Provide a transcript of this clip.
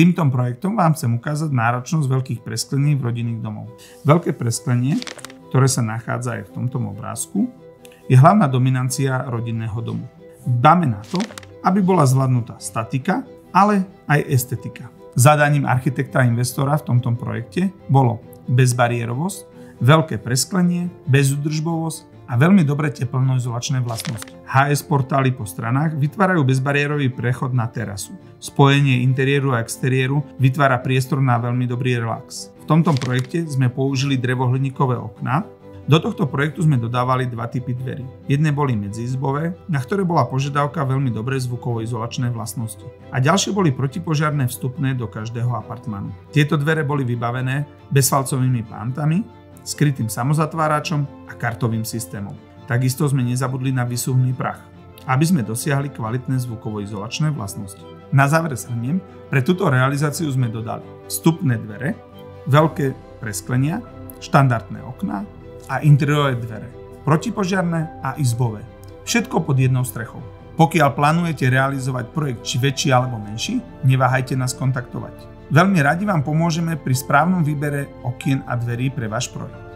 Týmto projektom vám chcem ukázať náročnosť veľkých presklení v rodinných domov. Veľké presklenie, ktoré sa nachádza aj v tomto obrázku, je hlavná dominancia rodinného domu. Dbáme na to, aby bola zvládnutá statika, ale aj estetika. Zadaním architekta a investora v tomto projekte bolo bezbariérovosť, veľké presklenie, bezúdržbovosť a veľmi dobré teplno-izolačné vlastnosti. HS portály po stranách vytvárajú bezbariérový prechod na terasu. Spojenie interiéru a exteriéru vytvára priestor na veľmi dobrý relax. V tomto projekte sme použili drevohliníkové okná. Do tohto projektu sme dodávali dva typy dverí. Jedné boli medziizbové, na ktoré bola požiadavka veľmi dobré zvukovo-izolačné vlastnosti. A ďalšie boli protipožiarne vstupné do každého apartmánu. Tieto dvere boli vybavené bezfalcovými pántami, skrytým samozatváračom a kartovým systémom. Takisto sme nezabudli na výsuhný prach, aby sme dosiahli kvalitné zvukovo-izolačné vlastnosti. Na záver shrniem, pre túto realizáciu sme dodali vstupné dvere, veľké presklenia, štandardné okná a interiérové dvere, protipožiarne a izbové. Všetko pod jednou strechou. Pokiaľ plánujete realizovať projekt či väčší alebo menší, neváhajte nás kontaktovať. Veľmi radi vám pomôžeme pri správnom výbere okien a dverí pre váš projekt.